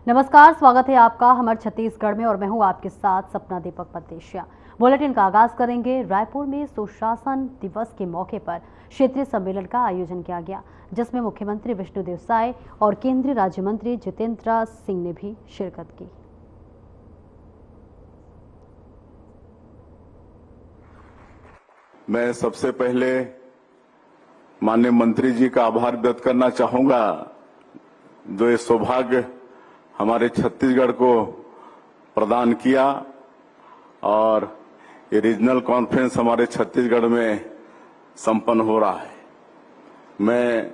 नमस्कार, स्वागत है आपका हमारे छत्तीसगढ़ में और मैं हूं आपके साथ सपना दीपक पतेशिया। बुलेटिन का आगाज करेंगे। रायपुर में सुशासन दिवस के मौके पर क्षेत्रीय सम्मेलन का आयोजन किया गया, जिसमें मुख्यमंत्री विष्णुदेव साय और केंद्रीय राज्य मंत्री जितेंद्र सिंह ने भी शिरकत की। मैं सबसे पहले माननीय मंत्री जी का आभार व्यक्त करना चाहूंगा, जो ये सौभाग्य हमारे छत्तीसगढ़ को प्रदान किया और ये रीजनल कॉन्फ्रेंस हमारे छत्तीसगढ़ में संपन्न हो रहा है। मैं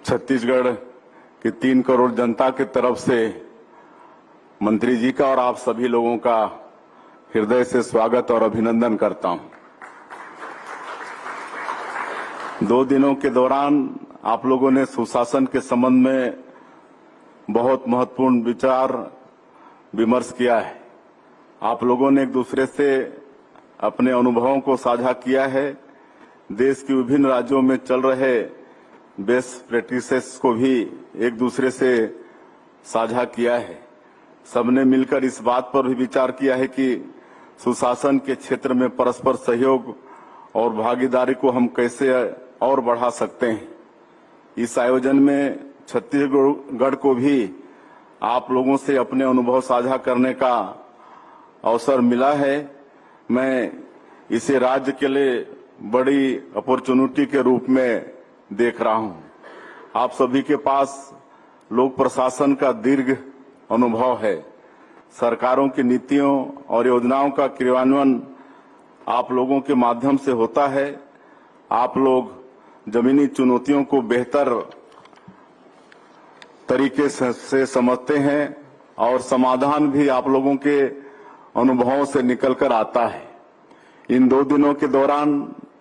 छत्तीसगढ़ की 3 करोड़ जनता की तरफ से मंत्री जी का और आप सभी लोगों का हृदय से स्वागत और अभिनंदन करता हूं। 2 दिनों के दौरान आप लोगों ने सुशासन के संबंध में बहुत महत्वपूर्ण विचार विमर्श किया है। आप लोगों ने एक दूसरे से अपने अनुभवों को साझा किया है। देश के विभिन्न राज्यों में चल रहे बेस्ट प्रैक्टिसेस को भी एक दूसरे से साझा किया है। सबने मिलकर इस बात पर भी विचार किया है कि सुशासन के क्षेत्र में परस्पर सहयोग और भागीदारी को हम कैसे और बढ़ा सकते हैं। इस आयोजन में छत्तीसगढ़ को भी आप लोगों से अपने अनुभव साझा करने का अवसर मिला है। मैं इसे राज्य के लिए बड़ी अपॉर्चुनिटी के रूप में देख रहा हूं। आप सभी के पास लोक प्रशासन का दीर्घ अनुभव है। सरकारों की नीतियों और योजनाओं का क्रियान्वयन आप लोगों के माध्यम से होता है। आप लोग जमीनी चुनौतियों को बेहतर तरीके से समझते हैं और समाधान भी आप लोगों के अनुभवों से निकलकर आता है। इन 2 दिनों के दौरान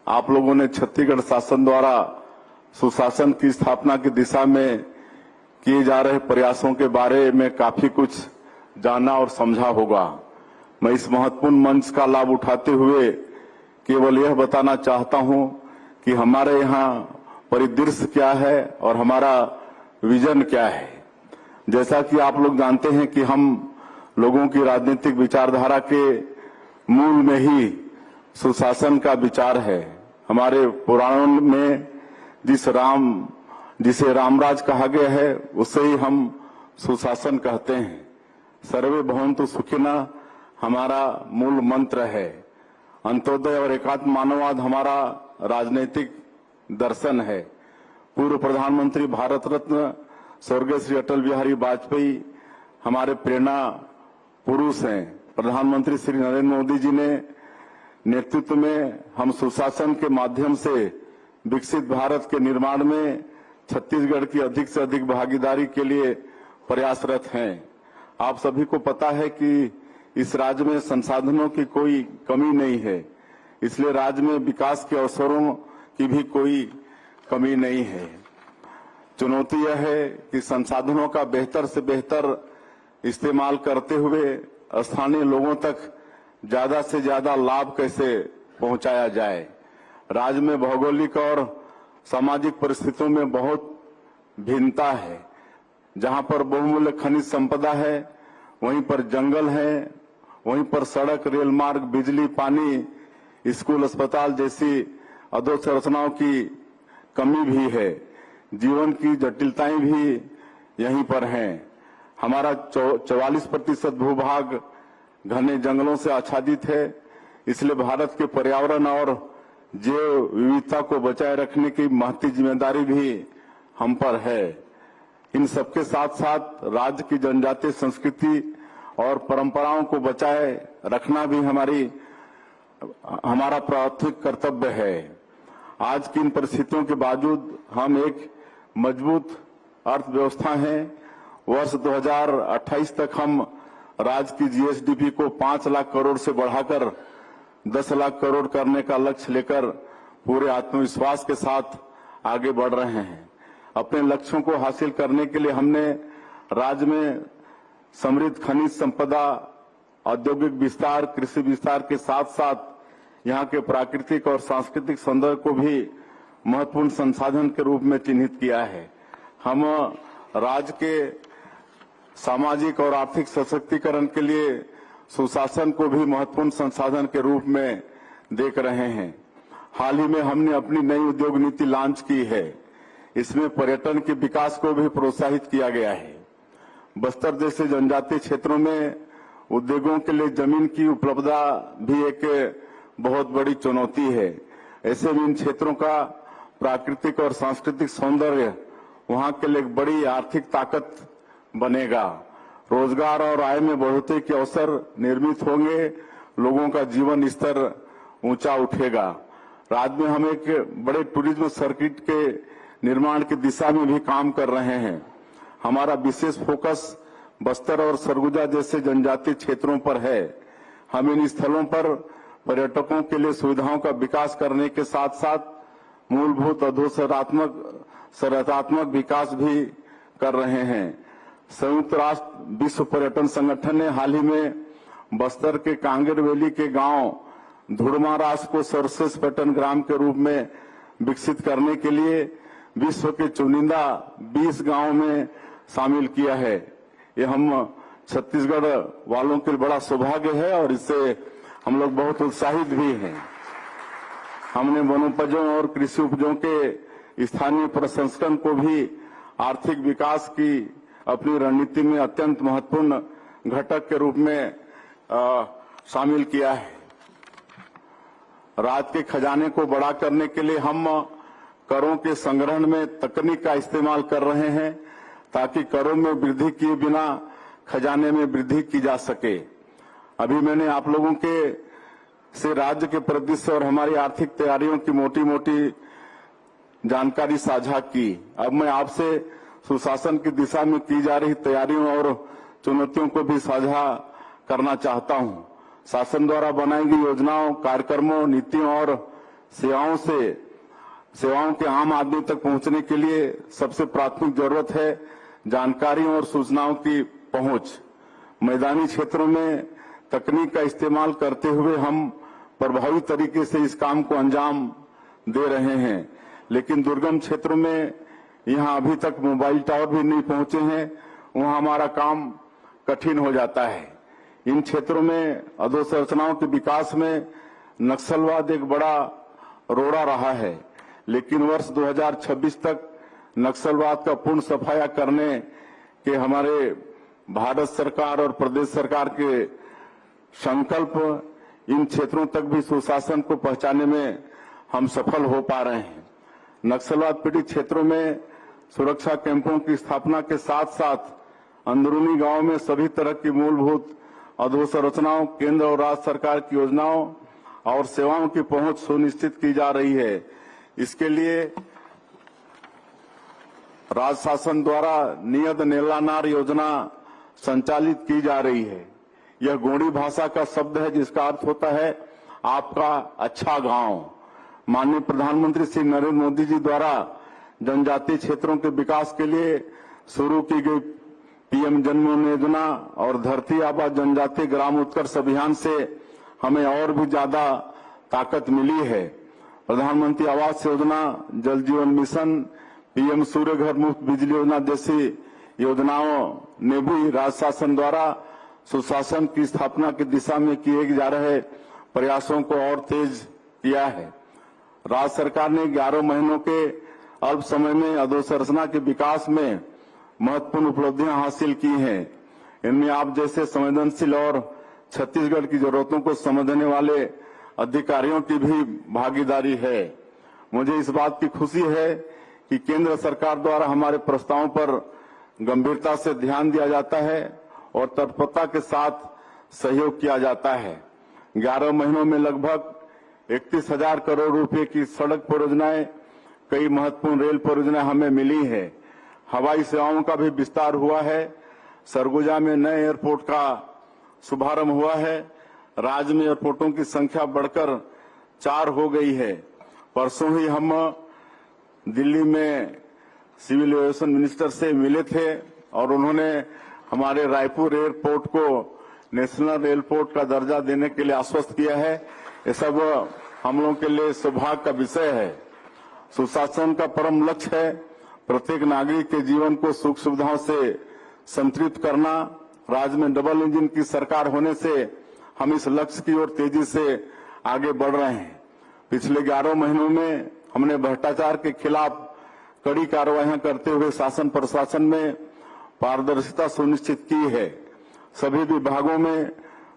आप लोगों ने छत्तीसगढ़ शासन द्वारा सुशासन की स्थापना की दिशा में किए जा रहे प्रयासों के बारे में काफी कुछ जाना और समझा होगा। मैं इस महत्वपूर्ण मंच का लाभ उठाते हुए केवल यह बताना चाहता हूं कि हमारे यहाँ परिदृश्य क्या है और हमारा विजन क्या है। जैसा कि आप लोग जानते हैं कि हम लोगों की राजनीतिक विचारधारा के मूल में ही सुशासन का विचार है। हमारे पुराणों में जिसे रामराज कहा गया है, उसे ही हम सुशासन कहते हैं। सर्वे भवन्तु सुखिनः हमारा मूल मंत्र है। अंत्योदय और एकात्म मानववाद हमारा राजनीतिक दर्शन है। पूर्व प्रधानमंत्री भारत रत्न स्वर्गीय श्री अटल बिहारी वाजपेयी हमारे प्रेरणा पुरुष हैं। प्रधानमंत्री श्री नरेंद्र मोदी जी ने नेतृत्व में हम सुशासन के माध्यम से विकसित भारत के निर्माण में छत्तीसगढ़ की अधिक से अधिक भागीदारी के लिए प्रयासरत हैं। आप सभी को पता है कि इस राज्य में संसाधनों की कोई कमी नहीं है, इसलिए राज्य में विकास के अवसरों की भी कोई कमी नहीं है। चुनौती यह है कि संसाधनों का बेहतर से बेहतर इस्तेमाल करते हुए स्थानीय लोगों तक ज्यादा से ज्यादा लाभ कैसे पहुंचाया जाए। राज्य में भौगोलिक और सामाजिक परिस्थितियों में बहुत भिन्नता है। जहां पर बहुमूल्य खनिज संपदा है, वहीं पर जंगल है, वहीं पर सड़क, रेल मार्ग, बिजली, पानी, स्कूल, अस्पताल जैसी अधोसंरचनाओं की कमी भी है। जीवन की जटिलताएं भी यहीं पर हैं। हमारा 44% भूभाग घने जंगलों से आच्छादित है, इसलिए भारत के पर्यावरण और जैव विविधता को बचाए रखने की महती जिम्मेदारी भी हम पर है। इन सबके साथ साथ राज्य की जनजातीय संस्कृति और परंपराओं को बचाए रखना भी हमारा प्राथमिक कर्तव्य है। आज की इन परिस्थितियों के बावजूद हम एक मजबूत अर्थव्यवस्था हैं। वर्ष 2028 तक हम राज्य की जीएसडीपी को 5 लाख करोड़ से बढ़ाकर 10 लाख करोड़ करने का लक्ष्य लेकर पूरे आत्मविश्वास के साथ आगे बढ़ रहे हैं। अपने लक्ष्यों को हासिल करने के लिए हमने राज्य में समृद्ध खनिज संपदा, औद्योगिक विस्तार, कृषि विस्तार के साथ साथ यहाँ के प्राकृतिक और सांस्कृतिक सौंदर्य को भी महत्वपूर्ण संसाधन के रूप में चिन्हित किया है। हम राज्य के सामाजिक और आर्थिक सशक्तिकरण के लिए सुशासन को भी महत्वपूर्ण संसाधन के रूप में देख रहे हैं। हाल ही में हमने अपनी नई उद्योग नीति लॉन्च की है। इसमें पर्यटन के विकास को भी प्रोत्साहित किया गया है। बस्तर जैसे जनजातीय क्षेत्रों में उद्योगों के लिए जमीन की उपलब्धता भी एक बहुत बड़ी चुनौती है। ऐसे में इन क्षेत्रों का प्राकृतिक और सांस्कृतिक सौंदर्य वहां के लिए एक बड़ी आर्थिक ताकत बनेगा। रोजगार और आय में बढ़ोतरी के अवसर निर्मित होंगे, लोगों का जीवन स्तर ऊंचा उठेगा। राज्य में हम एक बड़े टूरिज्म सर्किट के निर्माण की दिशा में भी काम कर रहे हैं। हमारा विशेष फोकस बस्तर और सरगुजा जैसे जनजातीय क्षेत्रों पर है। हम इन स्थलों पर पर्यटकों के लिए सुविधाओं का विकास करने के साथ साथ मूलभूत अधोसरणात्मक विकास भी कर रहे हैं। संयुक्त राष्ट्र विश्व पर्यटन संगठन ने हाल ही में बस्तर के कांगेर वैली के गांव धुड़मारास को सर्वश्रेष्ठ पर्यटन ग्राम के रूप में विकसित करने के लिए विश्व के चुनिंदा 20 गांवों में शामिल किया है। ये हम छत्तीसगढ़ वालों के लिए बड़ा सौभाग्य है और इससे हम लोग बहुत उत्साहित भी हैं। हमने वनोपजों और कृषि उपजों के स्थानीय प्रसंस्करण को भी आर्थिक विकास की अपनी रणनीति में अत्यंत महत्वपूर्ण घटक के रूप में शामिल किया है। राज्य के खजाने को बड़ा करने के लिए हम करों के संग्रहण में तकनीक का इस्तेमाल कर रहे हैं ताकि करों में वृद्धि किए बिना खजाने में वृद्धि की जा सके। अभी मैंने आप लोगों के से राज्य के परिदृश्य और हमारी आर्थिक तैयारियों की मोटी मोटी जानकारी साझा की। अब मैं आपसे सुशासन की दिशा में की जा रही तैयारियों और चुनौतियों को भी साझा करना चाहता हूं। शासन द्वारा बनाई गई योजनाओं, कार्यक्रमों, नीतियों और सेवाओं के आम आदमी तक पहुंचने के लिए सबसे प्राथमिक जरूरत है जानकारियों और सूचनाओं की पहुंच। मैदानी क्षेत्रों में तकनीक का इस्तेमाल करते हुए हम प्रभावी तरीके से इस काम को अंजाम दे रहे हैं, लेकिन दुर्गम क्षेत्रों में यहां अभी तक मोबाइल टावर भी नहीं पहुंचे हैं, वहां हमारा काम कठिन हो जाता है। इन क्षेत्रों में अधोसंरचनाओं के विकास में नक्सलवाद एक बड़ा रोड़ा रहा है, लेकिन वर्ष 2026 तक नक्सलवाद का पूर्ण सफाया करने के हमारे भारत सरकार और प्रदेश सरकार के संकल्प इन क्षेत्रों तक भी सुशासन को पहुंचाने में हम सफल हो पा रहे हैं। नक्सलवाद पीड़ित क्षेत्रों में सुरक्षा कैंपों की स्थापना के साथ साथ अंदरूनी गांवों में सभी तरह की मूलभूत अधोसंरचनाओं, केंद्र और राज्य सरकार की योजनाओं और सेवाओं की पहुंच सुनिश्चित की जा रही है। इसके लिए राज्य शासन द्वारा नियत नेलानार योजना संचालित की जा रही है। यह गोंडी भाषा का शब्द है जिसका अर्थ होता है आपका अच्छा गांव। माननीय प्रधानमंत्री श्री नरेंद्र मोदी जी द्वारा जनजातीय क्षेत्रों के विकास के लिए शुरू की गई पीएम जन्मभूमि योजना और धरती आबा जनजातीय ग्राम उत्कर्ष अभियान से हमें और भी ज्यादा ताकत मिली है। प्रधानमंत्री आवास योजना, जल जीवन मिशन, पीएम सूर्य घर मुफ्त बिजली योजना जैसी योजनाओं ने भी राज्य शासन द्वारा सुशासन की स्थापना की दिशा में किए जा रहे प्रयासों को और तेज किया है। राज्य सरकार ने 11 महीनों के अल्प समय में अधोसंरचना के विकास में महत्वपूर्ण उपलब्धियां हासिल की हैं। इनमें आप जैसे संवेदनशील और छत्तीसगढ़ की जरूरतों को समझने वाले अधिकारियों की भी भागीदारी है। मुझे इस बात की खुशी है कि केंद्र सरकार द्वारा हमारे प्रस्तावों पर गंभीरता से ध्यान दिया जाता है और तत्परता के साथ सहयोग किया जाता है। 11 महीनों में लगभग 31,000 करोड़ रुपए की सड़क परियोजनाएं, कई महत्वपूर्ण रेल परियोजनाएं हमें मिली है। हवाई सेवाओं का भी विस्तार हुआ है। सरगुजा में नए एयरपोर्ट का शुभारंभ हुआ है। राज्य में एयरपोर्टों की संख्या बढ़कर 4 हो गई है। परसों ही हम दिल्ली में सिविल एविएशन मिनिस्टर से मिले थे और उन्होंने हमारे रायपुर एयरपोर्ट को नेशनल एयरपोर्ट का दर्जा देने के लिए आश्वस्त किया है। ये सब हम लोगों के लिए सौभाग्य का विषय है। सुशासन का परम लक्ष्य है प्रत्येक नागरिक के जीवन को सुख सुविधाओं से संतृप्त करना। राज्य में डबल इंजन की सरकार होने से हम इस लक्ष्य की ओर तेजी से आगे बढ़ रहे हैं। पिछले 11 महीनों में हमने भ्रष्टाचार के खिलाफ कड़ी कार्रवाइयां करते हुए शासन प्रशासन में पारदर्शिता सुनिश्चित की है। सभी विभागों में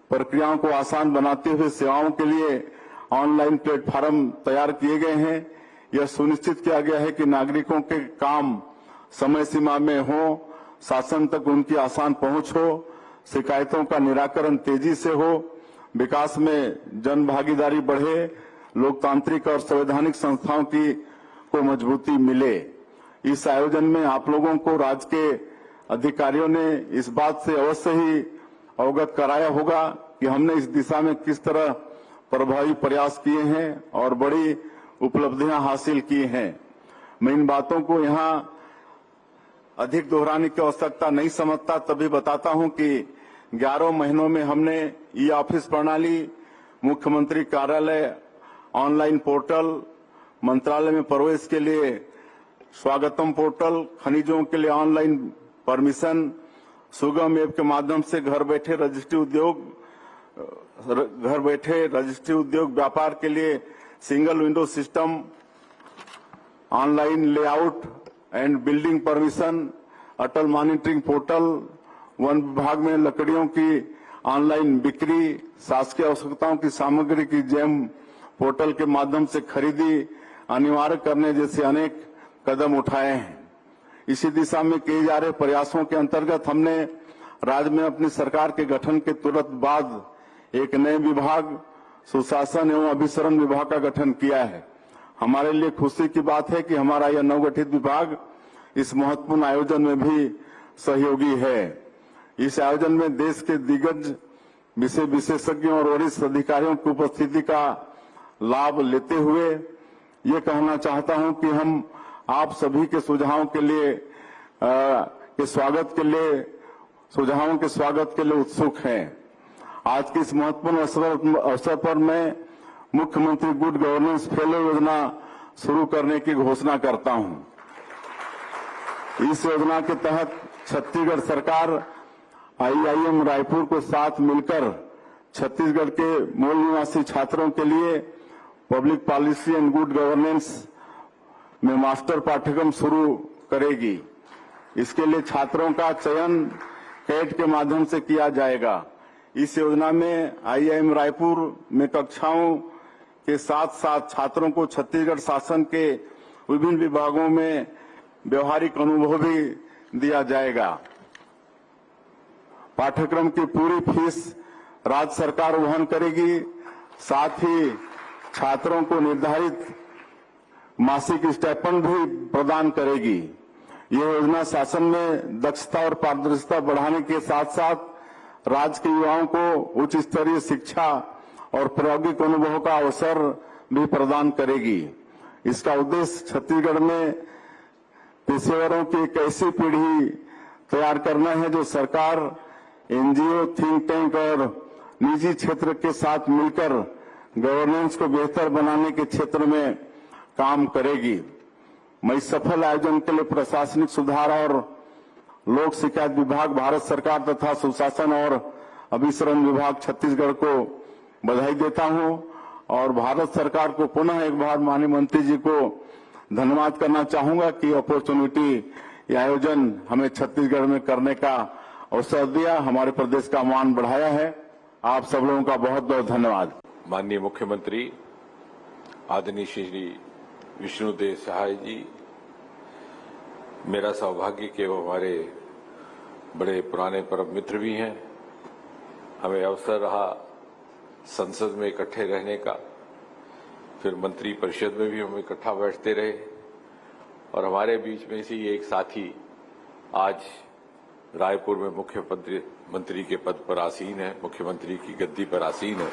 प्रक्रियाओं को आसान बनाते हुए सेवाओं के लिए ऑनलाइन प्लेटफॉर्म तैयार किए गए हैं। यह सुनिश्चित किया गया है कि नागरिकों के काम समय सीमा में हो, शासन तक उनकी आसान पहुंच हो, शिकायतों का निराकरण तेजी से हो, विकास में जन भागीदारी बढ़े, लोकतांत्रिक और संवैधानिक संस्थाओं की को मजबूती मिले। इस आयोजन में आप लोगों को राज्य के अधिकारियों ने इस बात से अवश्य ही अवगत कराया होगा कि हमने इस दिशा में किस तरह प्रभावी प्रयास किए हैं और बड़ी उपलब्धियां हासिल की हैं। मैं इन बातों को यहाँ अधिक दोहराने की आवश्यकता नहीं समझता, तभी बताता हूं कि 11 महीनों में हमने ई ऑफिस प्रणाली, मुख्यमंत्री कार्यालय ऑनलाइन पोर्टल, मंत्रालय में प्रवेश के लिए स्वागतम पोर्टल, खनिजों के लिए ऑनलाइन परमिशन, सुगम ऐप के माध्यम से घर बैठे रजिस्ट्री उद्योग व्यापार के लिए single window system, online layout and building permission, Atal monitoring portal, one विभाग में लकड़ियों की ऑनलाइन बिक्री, शासकीय आवश्यकताओं की सामग्री की जेम पोर्टल के माध्यम से खरीदी अनिवार्य करने जैसे अनेक कदम उठाए हैं। इसी दिशा में किए जा रहे प्रयासों के अंतर्गत हमने राज्य में अपनी सरकार के गठन के तुरंत बाद एक नए विभाग सुशासन एवं अभिसरण विभाग का गठन किया है। हमारे लिए खुशी की बात है कि हमारा यह नवगठित विभाग इस महत्वपूर्ण आयोजन में भी सहयोगी है। इस आयोजन में देश के दिग्गज विषय विशेषज्ञों और वरिष्ठ अधिकारियों की उपस्थिति का लाभ लेते हुए ये कहना चाहता हूं कि हम आप सभी के सुझावों के स्वागत के लिए उत्सुक हैं। आज के इस महत्वपूर्ण अवसर पर मैं मुख्यमंत्री गुड गवर्नेंस फेलो योजना शुरू करने की घोषणा करता हूं। इस योजना के तहत छत्तीसगढ़ सरकार IIM रायपुर को साथ मिलकर छत्तीसगढ़ के मूल निवासी छात्रों के लिए public policy and good governance में मास्टर पाठ्यक्रम शुरू करेगी। इसके लिए छात्रों का चयन कैट के माध्यम से किया जाएगा। इस योजना में IIM रायपुर में कक्षाओं के साथ साथ छात्रों को छत्तीसगढ़ शासन के विभिन्न विभागों में व्यवहारिक अनुभव भी दिया जाएगा। पाठ्यक्रम की पूरी फीस राज्य सरकार वहन करेगी। साथ ही छात्रों को निर्धारित मासिक स्टाइपेंड भी प्रदान करेगी। यह योजना शासन में दक्षता और पारदर्शिता बढ़ाने के साथ साथ राज्य के युवाओं को उच्च स्तरीय शिक्षा और प्रायोगिक अनुभव का अवसर भी प्रदान करेगी। इसका उद्देश्य छत्तीसगढ़ में पेशेवरों की एक ऐसी पीढ़ी तैयार करना है जो सरकार, NGO, थिंक टैंक और निजी क्षेत्र के साथ मिलकर गवर्नेंस को बेहतर बनाने के क्षेत्र में काम करेगी। मैं इस सफल आयोजन के लिए प्रशासनिक सुधार और लोक शिकायत विभाग भारत सरकार तथा सुशासन और अभिसरण विभाग छत्तीसगढ़ को बधाई देता हूं और भारत सरकार को पुनः एक बार माननीय मंत्री जी को धन्यवाद करना चाहूंगा कि अपॉर्चुनिटी ये आयोजन हमें छत्तीसगढ़ में करने का अवसर दिया, हमारे प्रदेश का मान बढ़ाया है। आप सब लोगों का बहुत बहुत धन्यवाद। माननीय मुख्यमंत्री आदरणीय श्री विष्णुदेव सहाय जी, मेरा सौभाग्य कि वो हमारे बड़े पुराने परम मित्र भी हैं। हमें अवसर रहा संसद में इकट्ठे रहने का, फिर मंत्री परिषद में भी हम इकट्ठा बैठते रहे और हमारे बीच में से एक साथी आज रायपुर में मुख्यमंत्री के पद पर आसीन है, मुख्यमंत्री की गद्दी पर आसीन है।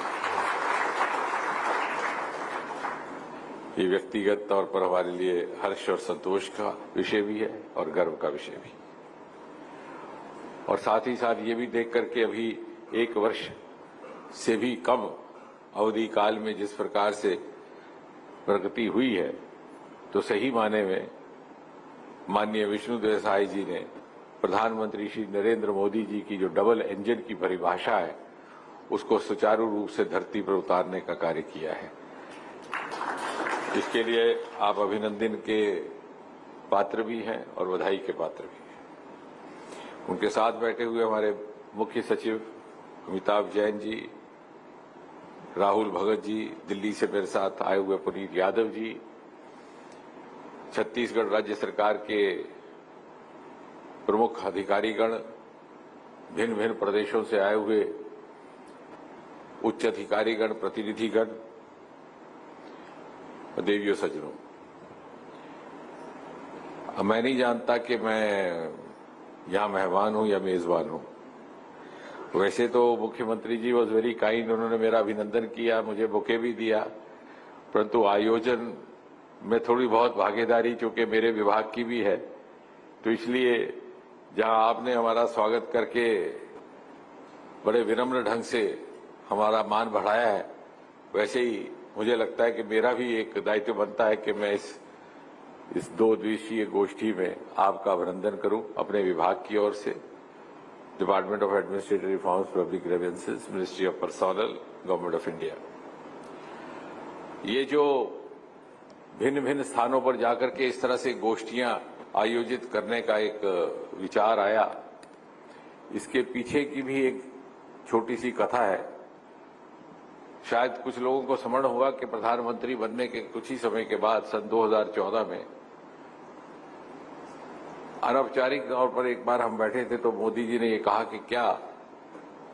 ये व्यक्तिगत तौर पर हमारे लिए हर्ष और संतोष का विषय भी है और गर्व का विषय भी, और साथ ही साथ ये भी देख करके अभी 1 वर्ष से भी कम अवधि काल में जिस प्रकार से प्रगति हुई है, तो सही माने में माननीय विष्णुदेव सहाय जी ने प्रधानमंत्री श्री नरेंद्र मोदी जी की जो डबल इंजन की परिभाषा है उसको सुचारू रूप से धरती पर उतारने का कार्य किया है। इसके लिए आप अभिनंदन के पात्र भी हैं और बधाई के पात्र भी हैं। उनके साथ बैठे हुए हमारे मुख्य सचिव अमिताभ जैन जी, राहुल भगत जी, दिल्ली से मेरे साथ आए हुए पुनीत यादव जी, छत्तीसगढ़ राज्य सरकार के प्रमुख अधिकारीगण, भिन्न भिन्न प्रदेशों से आए हुए उच्च अधिकारीगण, प्रतिनिधिगण, देवियों सज्जनों, मैं नहीं जानता कि मैं यहां मेहमान हूं या मेजबान हूं। वैसे तो मुख्यमंत्री जी वॉज वेरी काइंड, उन्होंने मेरा अभिनंदन किया, मुझे बुके भी दिया, परंतु आयोजन में थोड़ी बहुत भागीदारी चूंकि मेरे विभाग की भी है, तो इसलिए जहां आपने हमारा स्वागत करके बड़े विनम्र ढंग से हमारा मान बढ़ाया है, वैसे ही मुझे लगता है कि मेरा भी एक दायित्व बनता है कि मैं इस 2 दिवसीय गोष्ठी में आपका अभिनंदन करूं अपने विभाग की ओर से। Department of administrative reforms, public grievances, ministry of personal, government of India. ये जो भिन्न भिन्न स्थानों पर जाकर के इस तरह से गोष्ठियां आयोजित करने का एक विचार आया, इसके पीछे की भी एक छोटी सी कथा है। शायद कुछ लोगों को स्मरण होगा कि प्रधानमंत्री बनने के कुछ ही समय के बाद सन 2014 में अनौपचारिक तौर पर एक बार हम बैठे थे तो मोदी जी ने ये कहा कि क्या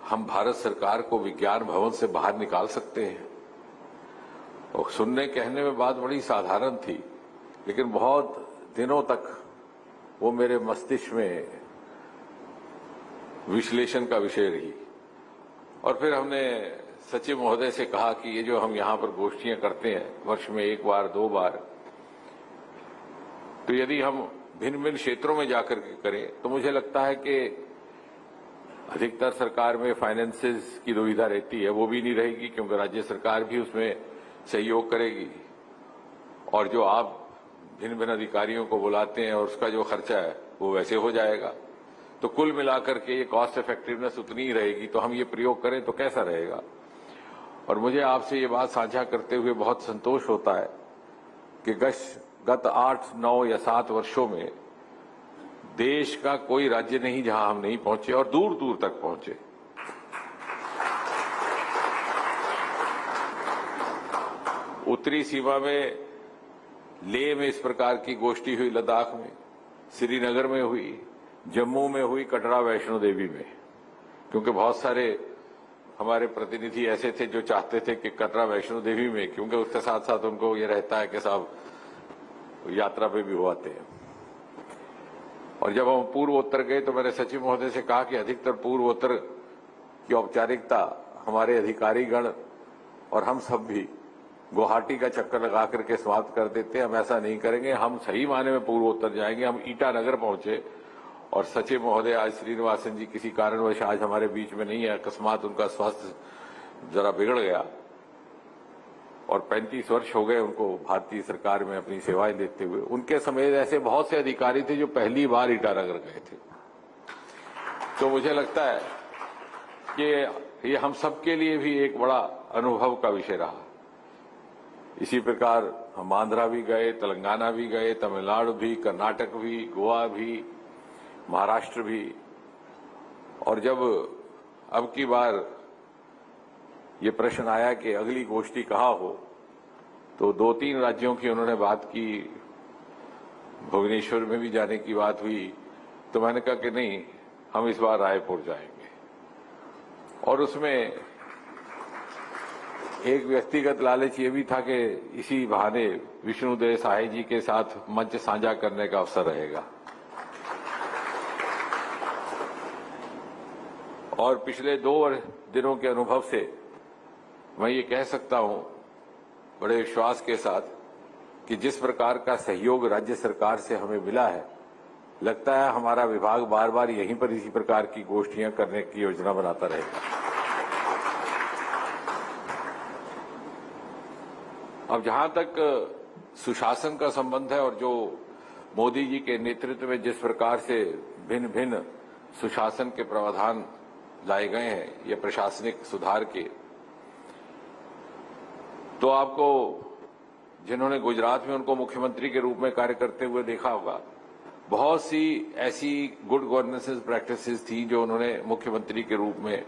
हम भारत सरकार को विज्ञान भवन से बाहर निकाल सकते हैं। और सुनने कहने में बात बड़ी साधारण थी, लेकिन बहुत दिनों तक वो मेरे मस्तिष्क में विश्लेषण का विषय रही। और फिर हमने सचिव महोदय से कहा कि ये जो हम यहां पर गोष्ठियां करते हैं वर्ष में 1 बार 2 बार, तो यदि हम भिन्न भिन्न क्षेत्रों में जाकर के करें तो मुझे लगता है कि अधिकतर सरकार में फाइनेंसेस की दुविधा रहती है, वो भी नहीं रहेगी क्योंकि राज्य सरकार भी उसमें सहयोग करेगी, और जो आप भिन्न भिन्न अधिकारियों को बुलाते हैं और उसका जो खर्चा है वो वैसे हो जाएगा। तो कुल मिलाकर के ये कॉस्ट इफेक्टिवनेस उतनी ही रहेगी। तो हम ये प्रयोग करें तो कैसा रहेगा। और मुझे आपसे ये बात साझा करते हुए बहुत संतोष होता है कि गत 8, 9 या 7 वर्षों में देश का कोई राज्य नहीं जहां हम नहीं पहुंचे और दूर दूर तक पहुंचे। उत्तरी सीमा में लेह में इस प्रकार की गोष्ठी हुई, लद्दाख में, श्रीनगर में हुई, जम्मू में हुई, कटरा वैष्णो देवी में, क्योंकि बहुत सारे हमारे प्रतिनिधि ऐसे थे जो चाहते थे कि कटरा वैष्णो देवी में, क्योंकि उसके साथ साथ उनको ये रहता है कि साहब यात्रा पे भी हो आते हैं। और जब हम पूर्वोत्तर गए तो मैंने सचिव महोदय से कहा कि अधिकतर पूर्वोत्तर की औपचारिकता हमारे अधिकारीगण और हम सब भी गुवाहाटी का चक्कर लगा करके समाप्त कर देते हैं। हम ऐसा नहीं करेंगे, हम सही मायने में पूर्वोत्तर जाएंगे। हम ईटानगर पहुंचे और सचिव महोदय आज श्रीनिवासन जी किसी कारणवश आज हमारे बीच में नहीं है, अकस्मात उनका स्वास्थ्य जरा बिगड़ गया और 35 वर्ष हो गए उनको भारतीय सरकार में अपनी सेवाएं देते हुए। उनके समेत ऐसे बहुत से अधिकारी थे जो पहली बार ईटानगर गए थे। तो मुझे लगता है कि ये हम सबके लिए भी एक बड़ा अनुभव का विषय रहा। इसी प्रकार हम आंध्रा भी गए, तेलंगाना भी गए, तमिलनाडु भी, कर्नाटक भी, गोवा भी, महाराष्ट्र भी। और जब अब की बार ये प्रश्न आया कि अगली गोष्ठी कहाँ हो, तो 2-3 राज्यों की उन्होंने बात की, भुवनेश्वर में भी जाने की बात हुई। तो मैंने कहा कि नहीं, हम इस बार रायपुर जाएंगे। और उसमें एक व्यक्तिगत लालच ये भी था कि इसी बहाने विष्णुदेव साहे जी के साथ मंच साझा करने का अवसर रहेगा। और पिछले 2 दिनों के अनुभव से मैं ये कह सकता हूं बड़े विश्वास के साथ कि जिस प्रकार का सहयोग राज्य सरकार से हमें मिला है, लगता है हमारा विभाग बार बार यहीं पर इसी प्रकार की गोष्ठियां करने की योजना बनाता रहेगा। अब जहां तक सुशासन का संबंध है और जो मोदी जी के नेतृत्व में जिस प्रकार से भिन्न भिन्न सुशासन के प्रावधान लाए गए हैं, ये प्रशासनिक सुधार के, तो आपको जिन्होंने गुजरात में उनको मुख्यमंत्री के रूप में कार्य करते हुए देखा होगा, बहुत सी ऐसी गुड गवर्नेंस प्रैक्टिसेस थी जो उन्होंने मुख्यमंत्री के रूप में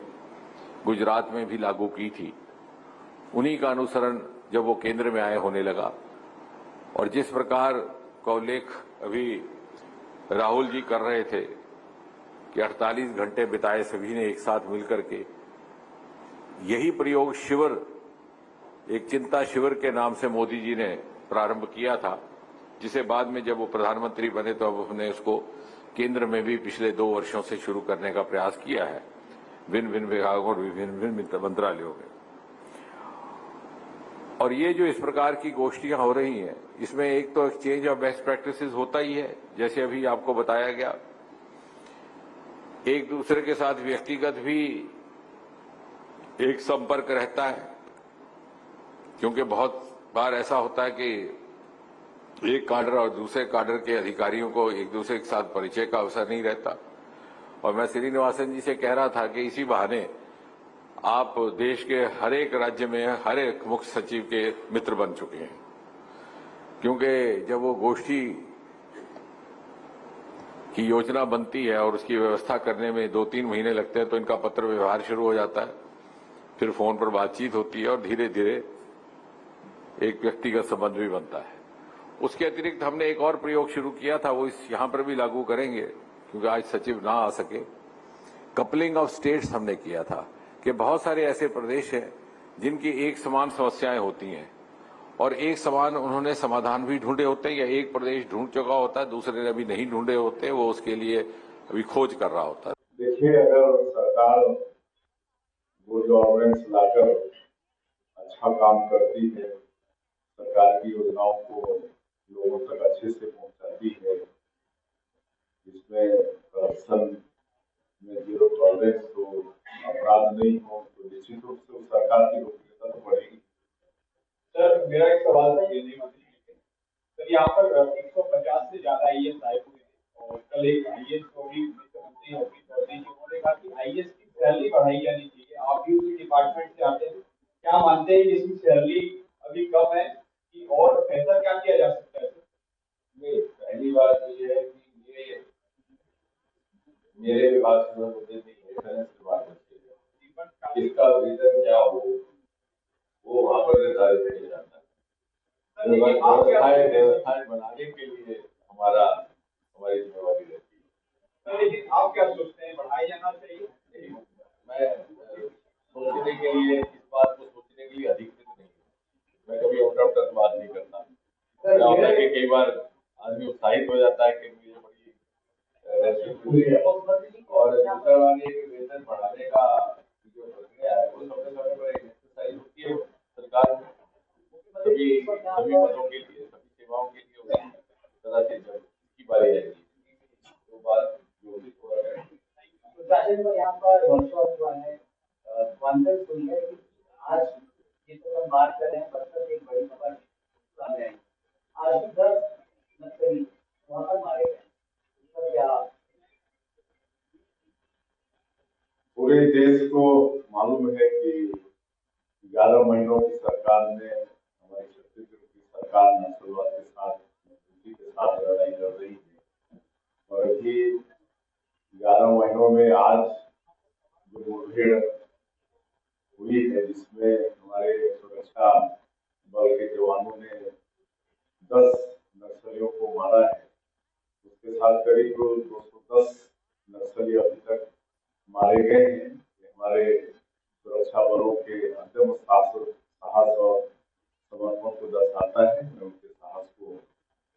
गुजरात में भी लागू की थी। उन्हीं का अनुसरण जब वो केंद्र में आए होने लगा, और जिस प्रकार का उल्लेख अभी राहुल जी कर रहे थे कि 48 घंटे बिताए सभी ने एक साथ मिलकर के, यही प्रयोग शिविर, एक चिंता शिविर के नाम से मोदी जी ने प्रारंभ किया था, जिसे बाद में जब वो प्रधानमंत्री बने तो अब हमने उसको केंद्र में भी पिछले 2 वर्षों से शुरू करने का प्रयास किया है, भिन्न भिन्न विभागों और विभिन्न मंत्रालयों में। और ये जो इस प्रकार की गोष्ठियां हो रही हैं, इसमें एक तो एक्सचेंज ऑफ बेस्ट प्रैक्टिसेस होता ही है, जैसे अभी आपको बताया गया, एक दूसरे के साथ व्यक्तिगत भी एक संपर्क रहता है, क्योंकि बहुत बार ऐसा होता है कि एक काडर और दूसरे काडर के अधिकारियों को एक दूसरे के साथ परिचय का अवसर नहीं रहता। और मैं श्रीनिवासन जी से कह रहा था कि इसी बहाने आप देश के हर एक राज्य में हर एक मुख्य सचिव के मित्र बन चुके हैं, क्योंकि जब वो गोष्ठी की योजना बनती है और उसकी व्यवस्था करने में 2-3 महीने लगते हैं, तो इनका पत्र व्यवहार शुरू हो जाता है, फिर फोन पर बातचीत होती है और धीरे धीरे एक व्यक्तिगत संबंध भी बनता है। उसके अतिरिक्त हमने एक और प्रयोग शुरू किया था, वो यहां पर भी लागू करेंगे, क्योंकि आज सचिव ना आ सके। कपलिंग ऑफ स्टेट्स हमने किया था कि बहुत सारे ऐसे प्रदेश हैं जिनकी एक समान समस्याएं होती हैं और एक समान उन्होंने समाधान भी ढूंढे होते हैं, या एक प्रदेश ढूंढ चुका होता है, दूसरे ने अभी नहीं ढूंढे होते, वो उसके लिए अभी खोज कर रहा होता है। देखिए, अगर सरकार गुड गवर्नेंस लाकर अच्छा काम करती है, सरकार की योजनाओं को लोगों तक अच्छे से पहुंचाती है, इसमें करप्शन में जीरो टॉलरेंस हो, अपराध नहीं हो, तो निश्चित रूप से सरकार की लोकप्रियता तो बढ़ेगी। सर, मेरा एक सवाल था केंद्रीय मंत्री जी से। सर, यहाँ पर 150 से ज्यादा आईएएस रायपुर में, और कल एक आईएएस को भी मुख्यमंत्री ऑफिस चौधरी जी उन्होंने कहा कि आईएएस की सैलरी बढ़ाई जानी चाहिए। आप भी उसी डिपार्टमेंट से आते हैं, क्या मानते हैं कि इसकी सैलरी अभी कम है कि और ऐसा क्या किया जा सकता है? नहीं, पहली बात तो यह है कि ये मेरे विभाग से मुद्दे नहीं है, फाइनेंस विभाग में इसका रीजन क्या हो वो वहां पर निर्धारित किया जाता है। व्यवस्थाएं बनाने के लिए हमारी जिम्मेवारी रहती है। लेकिन आप क्या सोचते हैं, बढ़ाया जाना चाहिए? मैं सोचने के लिए, इस बात को सोचने के लिए अधिकृत नहीं हूँ। मैं कभी आउट ऑफ टर्न बात नहीं करता। क्या होता है कि कई बार आदमी उत्साहित हो जाता है कि मुझे बड़ी और दूसरा बात ये कि वेतन बढ़ाने का जो प्रक्रिया है वो समय समय पर एक एक्सरसाइज होती है सरकार में, सभी पदों के लिए, सभी सेवाओं के लिए होती है। तरह से जब इसकी बारी आएगी तो बात जो भी थोड़ा राजेंद्र, यहाँ पर वर्कशॉप हुआ है, कॉन्फ्रेंस हुई है कि आज ये तो हम बात कर रहे हैं, बस्तर एक बड़ी खबर सामने आई। आज 10 नक्सली वहां पर मारे गए, इसका क्या? पूरे देश को मालूम है कि 11 महीनों की सरकार ने, हमारी छत्तीसगढ़ की सरकार नक्सलवाद के साथ, के साथ लड़ाई लड़ रही है, और अभी 11 महीनों में आज जो मुठभेड़ हुई है, जिसमें हमारे सुरक्षा बल के जवानों ने 10 नक्सलियों को मारा है, उसके साथ करीब 210 नक्सली अभी तक मारे गए हैं। हमारे सुरक्षा बलों के अंतिम साहस और समर्पण को दर्शाता है। मैं उनके साहस को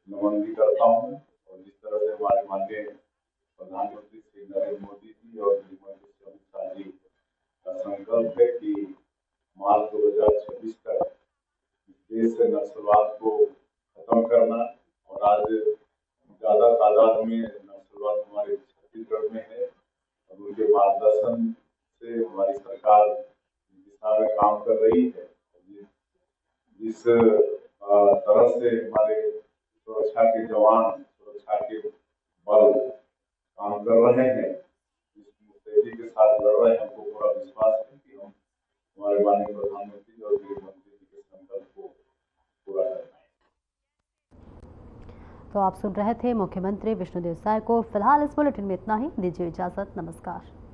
नमन भी करता हूँ, और जिस तरह से हमारे माननीय प्रधानमंत्री श्री नरेंद्र मोदी जी और गृहमंत्री अमित शाह जी का संकल्प है कि मार्च 2026 तक देश से नक्सलवाद को खत्म करना, और आज ज्यादा तादाद में नक्सलवाद हमारे छत्तीसगढ़ में है, और उनके मार्गदर्शन से हमारी सरकार दिशा में काम कर रही है। जिस तरह से हमारे सुरक्षा के जवान, सुरक्षा सुरक्षा के बल काम कर रहे हैं, इस मुस्तैदी के साथ लड़ रहे हैं। हमको पूरा विश्वास है कि हम हमारे माननीय प्रधानमंत्री और गृह मंत्री जी के संकल्प को पूरा कर पाएंगे। तो आप सुन रहे थे मुख्यमंत्री विष्णुदेव साय को। फिलहाल इस बुलेटिन में इतना ही। दीजिए इजाजत। नमस्कार।